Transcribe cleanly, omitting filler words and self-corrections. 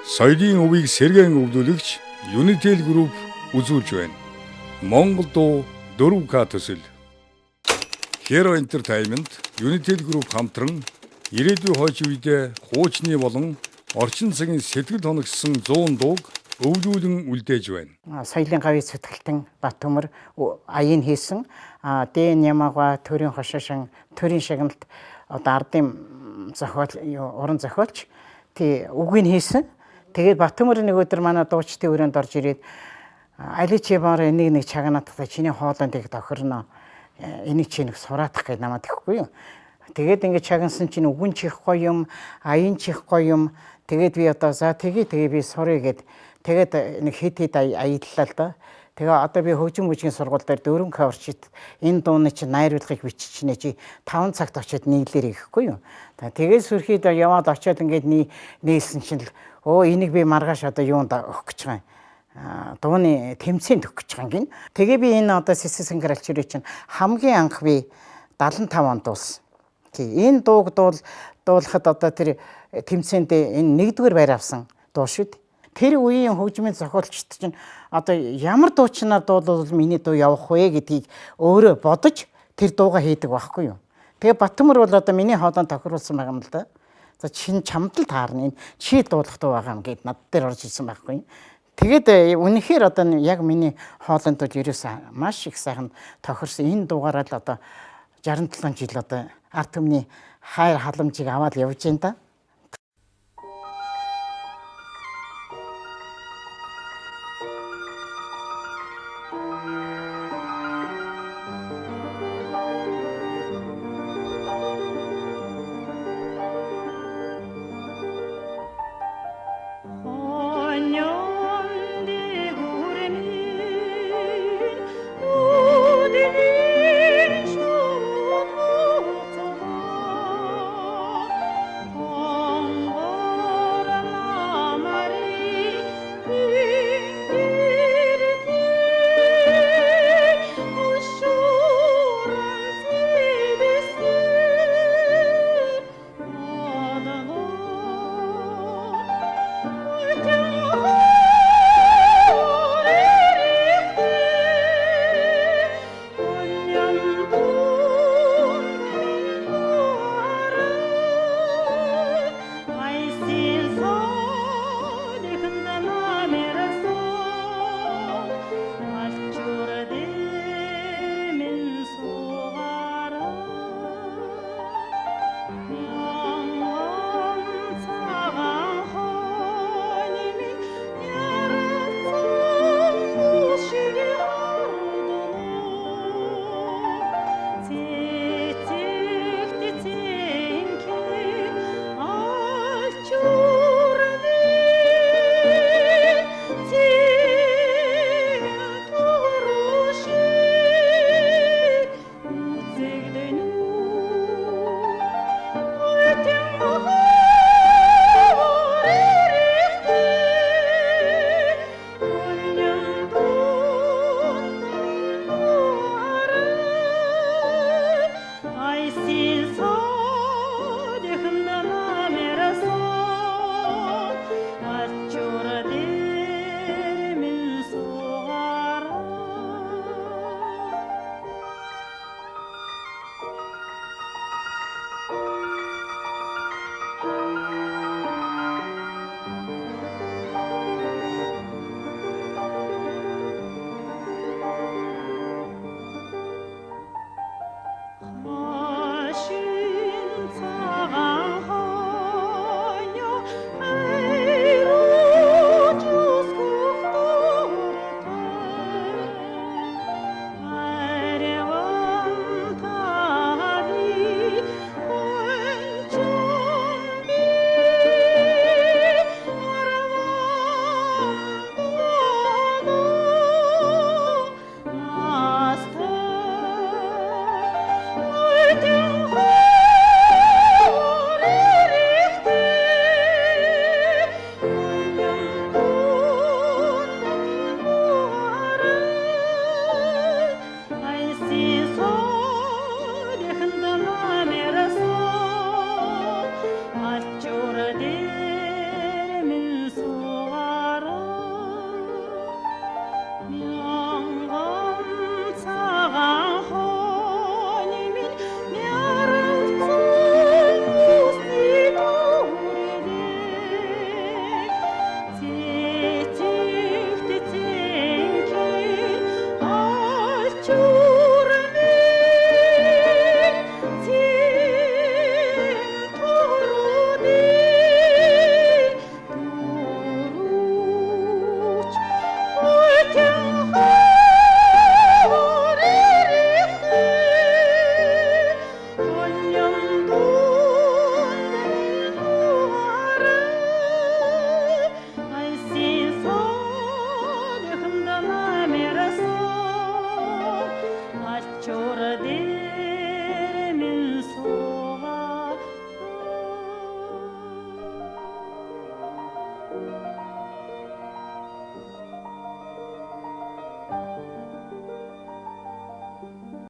Соёлын өвийг сэргээн өвлүүлэгч Unitel Group үзүүлж байна. Монгол дуу 4К төсөл. Hero Entertainment, Unitel Group хамтран ирээдүйн хойч үедээ хуучны болон орчин цагийн сэтгэл хоногссон 100 дууг өвлүүлэн үлдээж байна. Соёлын гавь сэтгэлтэн Баттөмөр аян хийсэн дээн ямаага төрийн хошошин төрийн шагналт ардын зохиол уран зохиолч тий үгийг хийсэн. Тэгээд Баттөмөр нэг өдөр манай дуучдын өрөөнд орж ирээд али чи баар нэг чагнааттай чиний хоолойнд их тохирно. Энийг чи нэг сураадах гэж намайг тэгэхгүй юу. Тэгээд ингэ чагнасан чинь үгэн чих гоё юм, аян чих гоё юм. Тэгээд би одоо за тэгээ би сурыг гэд тэгээд нэг хэд аяллаа л да. Тэгээ одоо би хөгжим мужийн сургууль дээр 4К орчид энэ дууны чинь найруулгыг биччихнэ чи 5 цагт очиод нийлэр ихэхгүй юу. Тэгээд сүрхийд яваад очиод ингээд нийлсэн чинь энийг би маргааш одоо юунд өгөх гэж байгаа юм. Дууны тэмцээнд өгөх гэж байгаа юм. Тэгээ би энэ одоо Сэсэсэнгаралчрыг чинь хамгийн анх би 75 онд дуулсан. Энэ дууг дуулахад одоо тэр тэмцээнд энэ 1-р байр авсан дуу шүү дээ. Тэр үеийн хөгжмийн зохиолчд чинь одоо ямар дуучнаар дуулвал миний дуу явах вэ гэдгийг өөрөө бодож тэр дууга хийдэг байхгүй юу. Тэгээ Баттөмөр бол одоо миний хоолойнд тохируулсан байгаа юм л да. За чин чамд л таарна энэ чи дуулах дуу байгаа юм гэд над дээр орж ирсэн байхгүй. Тэгээд үнэхээр одоо яг миний хоолойнд бол ерөөсөө маш их сайхан тохирсон энэ дуугаараа л одоо 67 жил одоо ард түмний хайр халамжийг аваад явж байна да. Alciore